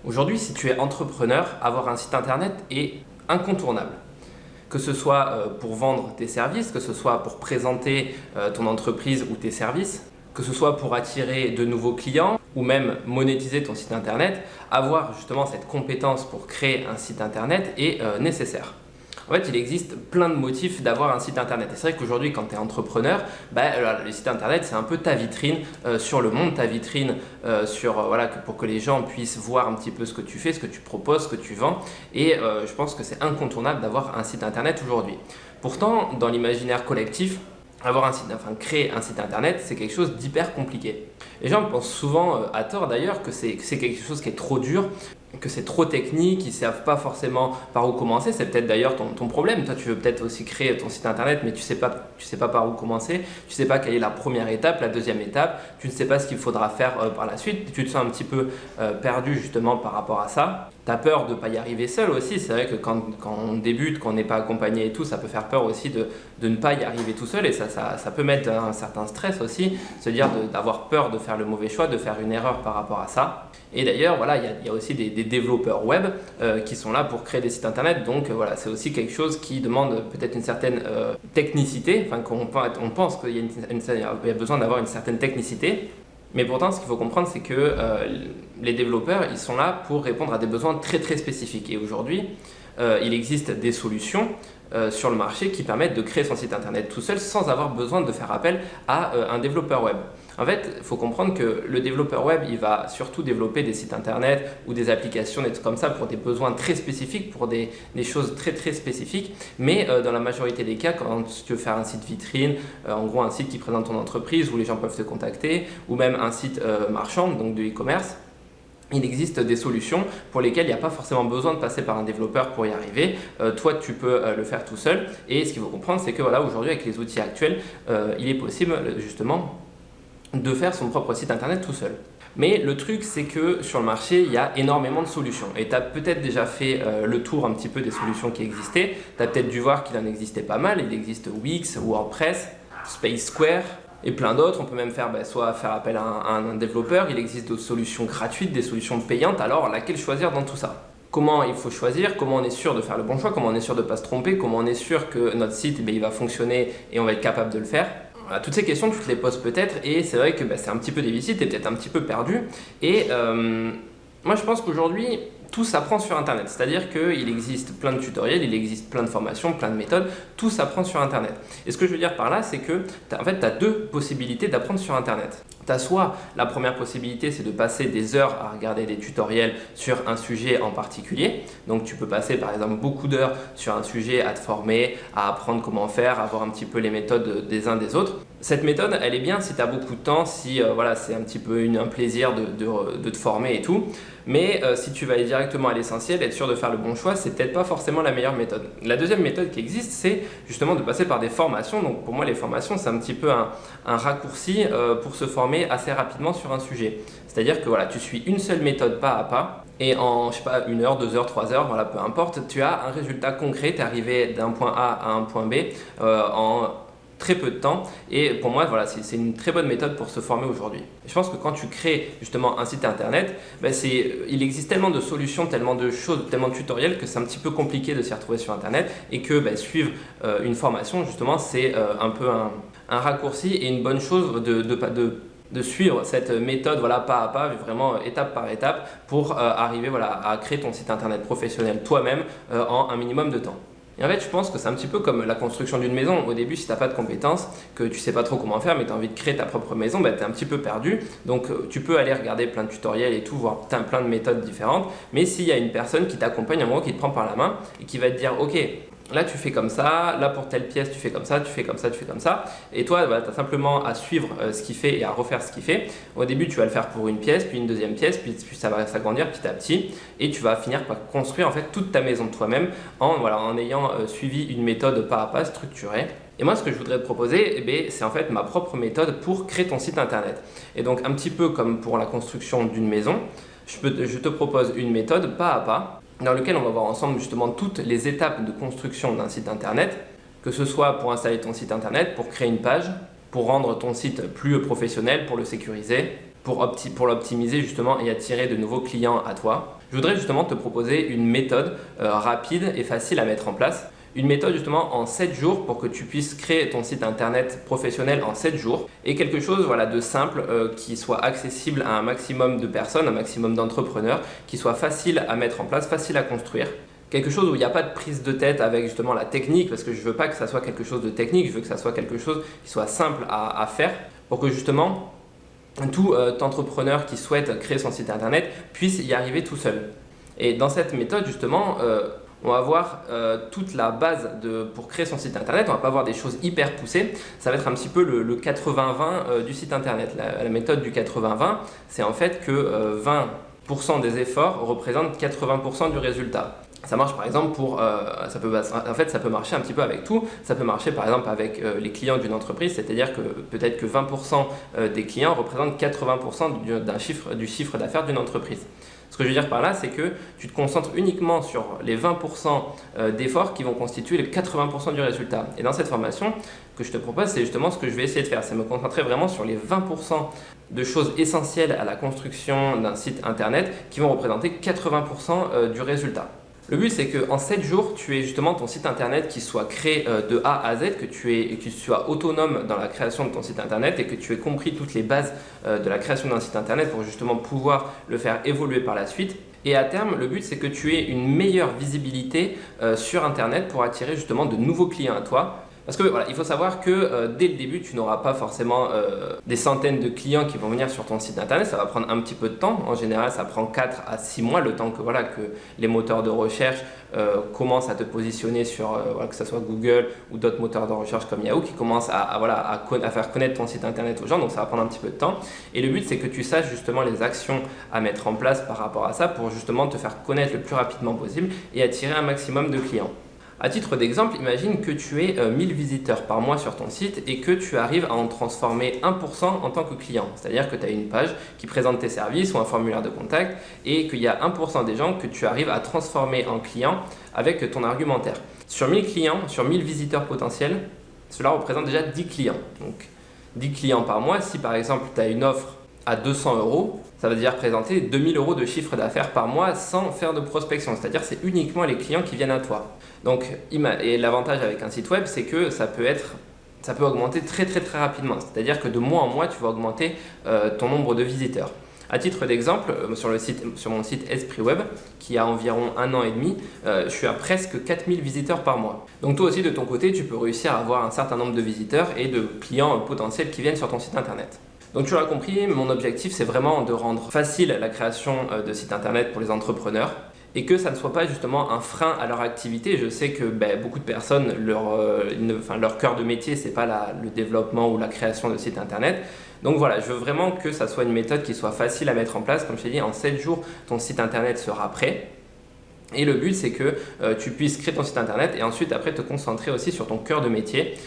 Aujourd'hui, si tu es entrepreneur, avoir un site internet est incontournable. Que ce soit pour vendre tes services, que ce soit pour présenter ton entreprise ou tes services, que ce soit pour attirer de nouveaux clients ou même monétiser ton site internet, avoir justement cette compétence pour créer un site internet est nécessaire. En fait, il existe plein de motifs d'avoir un site internet. Et c'est vrai qu'aujourd'hui, quand tu es entrepreneur, le site internet, c'est un peu ta vitrine sur le monde, ta vitrine pour que les gens puissent voir un petit peu ce que tu fais, ce que tu proposes, ce que tu vends. Et je pense que c'est incontournable d'avoir un site internet aujourd'hui. Pourtant, dans l'imaginaire collectif, créer un site internet, c'est quelque chose d'hyper compliqué. Les gens pensent souvent, à tort d'ailleurs, que c'est quelque chose qui est trop dur, que c'est trop technique, ils ne savent pas forcément par où commencer. C'est peut-être d'ailleurs ton problème. Toi, tu veux peut-être aussi créer ton site internet, mais tu sais pas par où commencer. Tu ne sais pas quelle est la première étape, la deuxième étape. Tu ne sais pas ce qu'il faudra faire par la suite. Tu te sens un petit peu perdu justement par rapport à ça. Tu as peur de ne pas y arriver seul aussi. C'est vrai que quand on débute, quand on n'est pas accompagné et tout, ça peut faire peur aussi de ne pas y arriver tout seul. Et ça peut mettre un certain stress aussi, se dire d'avoir peur de faire le mauvais choix, de faire une erreur par rapport à ça. Et d'ailleurs, il y a aussi des développeurs web qui sont là pour créer des sites internet. Donc c'est aussi quelque chose qui demande peut-être une certaine technicité. On pense qu'il y a besoin d'avoir une certaine technicité. Mais pourtant, ce qu'il faut comprendre, c'est que les développeurs, ils sont là pour répondre à des besoins très très spécifiques. Et aujourd'hui, il existe des solutions sur le marché qui permettent de créer son site internet tout seul sans avoir besoin de faire appel à un développeur web. En fait, il faut comprendre que le développeur web, il va surtout développer des sites internet ou des applications, des trucs comme ça pour des besoins très spécifiques, pour des choses très très spécifiques. Mais dans la majorité des cas, quand tu veux faire un site vitrine, en gros un site qui présente ton entreprise où les gens peuvent te contacter, ou même un site marchand, donc de e-commerce, il existe des solutions pour lesquelles il n'y a pas forcément besoin de passer par un développeur pour y arriver. Toi, tu peux le faire tout seul. Et ce qu'il faut comprendre, c'est que aujourd'hui, avec les outils actuels, il est possible justement de faire son propre site internet tout seul. Mais le truc, c'est que sur le marché, il y a énormément de solutions. Et tu as peut-être déjà fait le tour un petit peu des solutions qui existaient. Tu as peut-être dû voir qu'il en existait pas mal. Il existe Wix, WordPress, Space Square et plein d'autres. On peut même soit faire appel à un développeur. Il existe d'autres solutions gratuites, des solutions payantes. Alors, laquelle choisir dans tout ça ? Comment il faut choisir, comment on est sûr de faire le bon choix, comment on est sûr de ne pas se tromper, comment on est sûr que notre site il va fonctionner et on va être capable de le faire. Voilà, toutes ces questions, tu te les poses peut-être et c'est vrai que c'est un petit peu difficile, tu es peut-être un petit peu perdu. Et moi je pense qu'aujourd'hui, tout s'apprend sur internet, c'est-à-dire qu'il existe plein de tutoriels, il existe plein de formations, plein de méthodes, tout s'apprend sur internet. Et ce que je veux dire par là, c'est que tu as deux possibilités d'apprendre sur internet. Tu as soit la première possibilité, c'est de passer des heures à regarder des tutoriels sur un sujet en particulier. Donc tu peux passer par exemple beaucoup d'heures sur un sujet à te former, à apprendre comment faire, à voir un petit peu les méthodes des uns des autres. Cette méthode, elle est bien si tu as beaucoup de temps, si c'est un petit peu un plaisir de te former et tout. Mais si tu vas aller directement à l'essentiel, être sûr de faire le bon choix, c'est peut-être pas forcément la meilleure méthode. La deuxième méthode qui existe, c'est justement de passer par des formations. Donc pour moi, les formations, c'est un petit peu un raccourci pour se former assez rapidement sur un sujet. C'est-à-dire que tu suis une seule méthode pas à pas et en 1 heure, 2 heures, 3 heures, peu importe, tu as un résultat concret, tu es arrivé d'un point A à un point B en très peu de temps et pour moi c'est une très bonne méthode pour se former aujourd'hui. Je pense que quand tu crées justement un site internet, il existe tellement de solutions, tellement de choses, tellement de tutoriels que c'est un petit peu compliqué de s'y retrouver sur internet et que suivre une formation justement c'est un peu un raccourci et une bonne chose de suivre cette méthode pas à pas, vraiment étape par étape pour arriver à créer ton site internet professionnel toi-même en un minimum de temps. Et en fait, je pense que c'est un petit peu comme la construction d'une maison. Au début, si tu n'as pas de compétences, que tu ne sais pas trop comment faire, mais tu as envie de créer ta propre maison, tu es un petit peu perdu. Donc, tu peux aller regarder plein de tutoriels et tout, voir plein de méthodes différentes. Mais s'il y a une personne qui t'accompagne, en gros, qui te prend par la main et qui va te dire « Ok, là tu fais comme ça, là pour telle pièce tu fais comme ça, tu fais comme ça, tu fais comme ça. » Et toi, tu as simplement à suivre ce qu'il fait et à refaire ce qu'il fait. Au début, tu vas le faire pour une pièce, puis une deuxième pièce, puis ça va s'agrandir petit à petit. Et tu vas finir par construire en fait toute ta maison de toi-même en ayant suivi une méthode pas à pas structurée. Et moi, ce que je voudrais te proposer, c'est en fait ma propre méthode pour créer ton site internet. Et donc, un petit peu comme pour la construction d'une maison, je te propose une méthode pas à pas dans lequel on va voir ensemble justement toutes les étapes de construction d'un site internet, que ce soit pour installer ton site internet, pour créer une page, pour rendre ton site plus professionnel, pour le sécuriser, pour l'optimiser justement et attirer de nouveaux clients à toi. Je voudrais justement te proposer une méthode rapide et facile à mettre en place. Une méthode justement en 7 jours pour que tu puisses créer ton site internet professionnel en 7 jours et quelque chose de simple qui soit accessible à un maximum de personnes, un maximum d'entrepreneurs, qui soit facile à mettre en place, facile à construire. Quelque chose où il n'y a pas de prise de tête avec justement la technique, parce que je ne veux pas que ça soit quelque chose de technique, je veux que ça soit quelque chose qui soit simple à faire pour que justement tout entrepreneur qui souhaite créer son site internet puisse y arriver tout seul. Et dans cette méthode justement, on va voir toute la base pour créer son site internet. On va pas voir des choses hyper poussées. Ça va être un petit peu le 80-20 du site internet. La méthode du 80-20, c'est en fait que 20% des efforts représentent 80% du résultat. Ça marche par exemple ça peut marcher un petit peu avec tout. Ça peut marcher par exemple avec les clients d'une entreprise, c'est-à-dire que peut-être que 20% des clients représentent 80% du chiffre d'affaires d'une entreprise. Ce que je veux dire par là, c'est que tu te concentres uniquement sur les 20% d'efforts qui vont constituer les 80% du résultat. Et dans cette formation que je te propose, c'est justement ce que je vais essayer de faire, c'est me concentrer vraiment sur les 20% de choses essentielles à la construction d'un site internet qui vont représenter 80% du résultat. Le but, c'est qu'en 7 jours, tu aies justement ton site internet qui soit créé de A à Z, que tu sois autonome dans la création de ton site internet et que tu aies compris toutes les bases de la création d'un site internet pour justement pouvoir le faire évoluer par la suite. Et à terme, le but, c'est que tu aies une meilleure visibilité sur internet pour attirer justement de nouveaux clients à toi. Parce que voilà, il faut savoir que dès le début, tu n'auras pas forcément des centaines de clients qui vont venir sur ton site internet. Ça va prendre un petit peu de temps. En général, ça prend 4 à 6 mois, le temps que les moteurs de recherche commencent à te positionner sur, que ce soit Google ou d'autres moteurs de recherche comme Yahoo qui commencent à faire connaître ton site internet aux gens. Donc ça va prendre un petit peu de temps. Et le but, c'est que tu saches justement les actions à mettre en place par rapport à ça pour justement te faire connaître le plus rapidement possible et attirer un maximum de clients. À titre d'exemple, imagine que tu aies 1000 visiteurs par mois sur ton site et que tu arrives à en transformer 1% en tant que client. C'est-à-dire que tu as une page qui présente tes services ou un formulaire de contact et qu'il y a 1% des gens que tu arrives à transformer en clients avec ton argumentaire. Sur 1000 clients, sur 1000 visiteurs potentiels, cela représente déjà 10 clients. Donc 10 clients par mois, si par exemple tu as une offre à 200 €, ça veut dire présenter 2000 € de chiffre d'affaires par mois sans faire de prospection, c'est-à-dire c'est uniquement les clients qui viennent à toi. Donc, et l'avantage avec un site web, c'est que ça peut augmenter très rapidement, c'est-à-dire que de mois en mois, tu vas augmenter ton nombre de visiteurs. À titre d'exemple, sur mon site Esprit Web, qui a environ 1 an et demi, je suis à presque 4000 visiteurs par mois. Donc toi aussi, de ton côté, tu peux réussir à avoir un certain nombre de visiteurs et de clients potentiels qui viennent sur ton site internet. Donc tu l'auras compris, mon objectif c'est vraiment de rendre facile la création de sites internet pour les entrepreneurs et que ça ne soit pas justement un frein à leur activité. Je sais que beaucoup de personnes, leur cœur de métier c'est pas le développement ou la création de sites internet. Donc voilà, je veux vraiment que ça soit une méthode qui soit facile à mettre en place. Comme je t'ai dit, en 7 jours, ton site internet sera prêt. Et le but, c'est que tu puisses créer ton site internet et ensuite après te concentrer aussi sur ton cœur de métier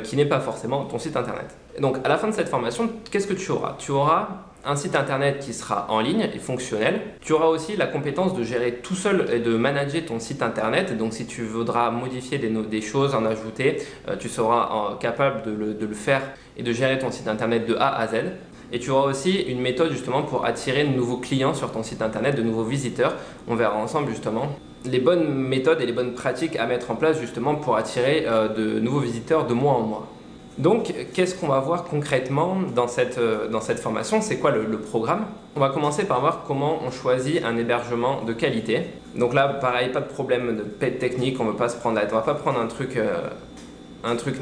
qui n'est pas forcément ton site internet. Donc à la fin de cette formation, qu'est-ce que tu auras? Tu auras un site internet qui sera en ligne et fonctionnel. Tu auras aussi la compétence de gérer tout seul et de manager ton site internet. Donc si tu voudras modifier des choses, en ajouter, tu seras capable de le faire et de gérer ton site internet de A à Z. Et tu auras aussi une méthode justement pour attirer de nouveaux clients sur ton site internet, de nouveaux visiteurs. On verra ensemble justement les bonnes méthodes et les bonnes pratiques à mettre en place justement pour attirer de nouveaux visiteurs de mois en mois. Donc, qu'est-ce qu'on va voir concrètement dans cette formation? C'est quoi le programme? On va commencer par voir comment on choisit un hébergement de qualité. Donc là, pareil, pas de problème de technique, on ne va pas prendre un truc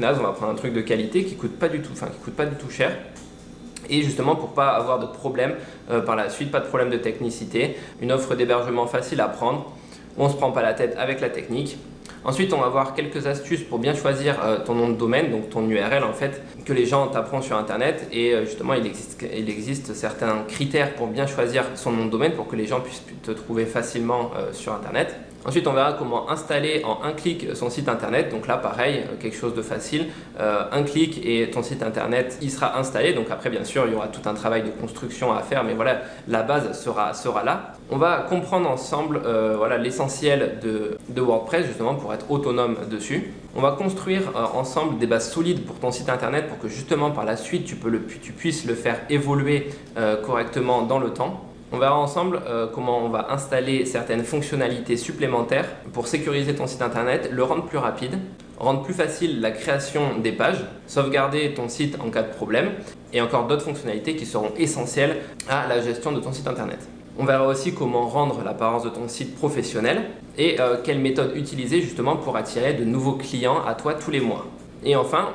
naze, on va prendre un truc de qualité qui coûte pas du tout cher. Et justement pour pas avoir de problème par la suite, pas de problème de technicité, une offre d'hébergement facile à prendre, on ne se prend pas la tête avec la technique. Ensuite, on va voir quelques astuces pour bien choisir ton nom de domaine, donc ton URL en fait, que les gens taperont sur internet et justement il existe certains critères pour bien choisir son nom de domaine pour que les gens puissent te trouver facilement sur internet. Ensuite, on verra comment installer en un clic son site internet. Donc là, pareil, quelque chose de facile. Un clic et ton site internet, il sera installé. Donc après, bien sûr, il y aura tout un travail de construction à faire, mais voilà, la base sera là. On va comprendre ensemble l'essentiel de WordPress, justement, pour être autonome dessus. On va construire ensemble des bases solides pour ton site internet pour que justement par la suite, tu puisses le faire évoluer correctement dans le temps. On verra ensemble comment on va installer certaines fonctionnalités supplémentaires pour sécuriser ton site internet, le rendre plus rapide, rendre plus facile la création des pages, sauvegarder ton site en cas de problème et encore d'autres fonctionnalités qui seront essentielles à la gestion de ton site internet. On verra aussi comment rendre l'apparence de ton site professionnel et quelles méthodes utiliser justement pour attirer de nouveaux clients à toi tous les mois. Et enfin,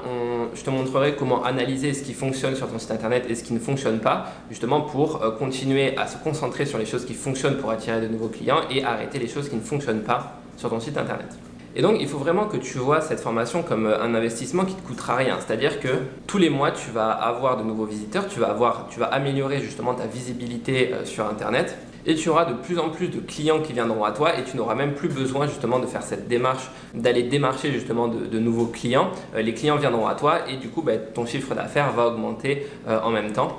je te montrerai comment analyser ce qui fonctionne sur ton site internet et ce qui ne fonctionne pas, justement pour continuer à se concentrer sur les choses qui fonctionnent pour attirer de nouveaux clients et arrêter les choses qui ne fonctionnent pas sur ton site internet. Et donc, il faut vraiment que tu vois cette formation comme un investissement qui ne te coûtera rien. C'est-à-dire que tous les mois, tu vas avoir de nouveaux visiteurs, tu vas améliorer justement ta visibilité sur internet. Et tu auras de plus en plus de clients qui viendront à toi et tu n'auras même plus besoin justement de faire cette démarche, d'aller démarcher justement de nouveaux clients. Les clients viendront à toi et du coup ton chiffre d'affaires va augmenter en même temps.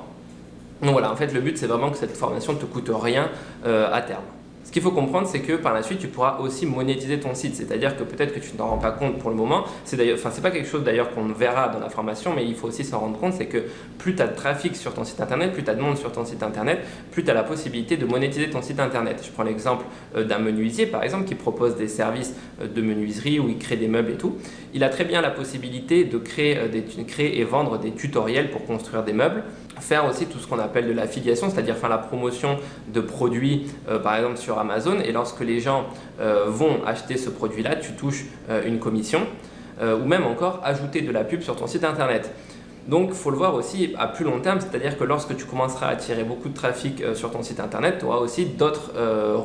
Donc voilà, en fait le but c'est vraiment que cette formation ne te coûte rien à terme. Ce qu'il faut comprendre, c'est que par la suite, tu pourras aussi monétiser ton site. C'est-à-dire que peut-être que tu ne t'en rends pas compte pour le moment. C'est pas quelque chose d'ailleurs qu'on verra dans la formation, mais il faut aussi s'en rendre compte, c'est que plus tu as de trafic sur ton site internet, plus tu as de monde sur ton site internet, plus tu as la possibilité de monétiser ton site internet. Je prends l'exemple d'un menuisier, par exemple, qui propose des services de menuiserie où il crée des meubles et tout. Il a très bien la possibilité de créer et vendre des tutoriels pour construire des meubles. Faire aussi tout ce qu'on appelle de l'affiliation, c'est-à-dire faire la promotion de produits par exemple sur Amazon, et lorsque les gens vont acheter ce produit-là, tu touches une commission, ou même encore ajouter de la pub sur ton site internet. Donc il faut le voir aussi à plus long terme, c'est-à-dire que lorsque tu commenceras à attirer beaucoup de trafic sur ton site internet, tu auras aussi d'autres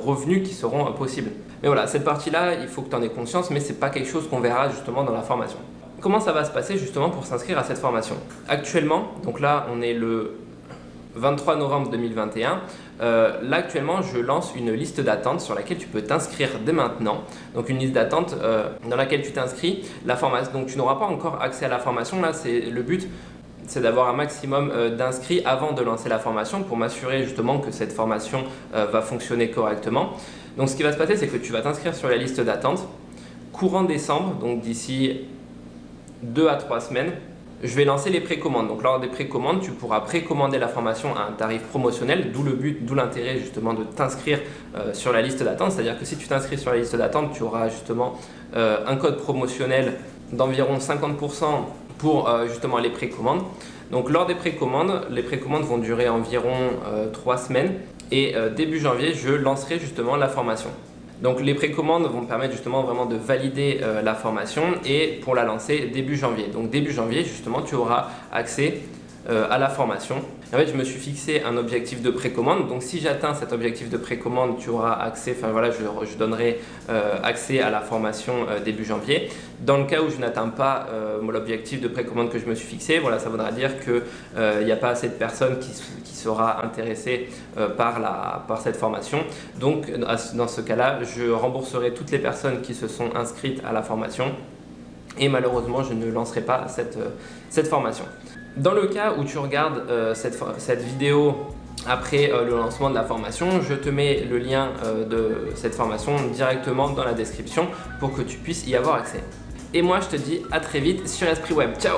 revenus qui seront possibles. Mais voilà, cette partie-là, il faut que tu en aies conscience, mais ce n'est pas quelque chose qu'on verra justement dans la formation. Comment ça va se passer justement pour s'inscrire à cette formation? Actuellement, donc là on est le 23 novembre 2021, là actuellement je lance une liste d'attente sur laquelle tu peux t'inscrire dès maintenant. Donc une liste d'attente dans laquelle tu t'inscris, donc tu n'auras pas encore accès à la formation. Là le but c'est d'avoir un maximum d'inscrits avant de lancer la formation pour m'assurer justement que cette formation va fonctionner correctement. Donc ce qui va se passer, c'est que tu vas t'inscrire sur la liste d'attente courant décembre, donc d'ici 2 à 3 semaines, je vais lancer les précommandes. Donc lors des précommandes, tu pourras précommander la formation à un tarif promotionnel, d'où l'intérêt justement de t'inscrire sur la liste d'attente. C'est-à-dire que si tu t'inscris sur la liste d'attente, tu auras justement un code promotionnel d'environ 50% pour justement les précommandes. Donc lors des précommandes, les précommandes vont durer environ 3 semaines et début janvier, je lancerai justement la formation. Donc les précommandes vont me permettre justement vraiment de valider la formation et pour la lancer début janvier. Donc début janvier justement tu auras accès à la formation. En fait je me suis fixé un objectif de précommande, donc si j'atteins cet objectif de précommande tu auras accès, je donnerai accès à la formation début janvier. Dans le cas où je n'atteins pas l'objectif de précommande que je me suis fixé, voilà, ça voudra dire qu'il n'y a pas assez de personnes qui sera intéressée par cette formation. Donc dans ce cas-là, je rembourserai toutes les personnes qui se sont inscrites à la formation et malheureusement je ne lancerai pas cette formation. Dans le cas où tu regardes cette vidéo après le lancement de la formation, je te mets le lien de cette formation directement dans la description pour que tu puisses y avoir accès. Et moi je te dis à très vite sur Esprit Web. Ciao!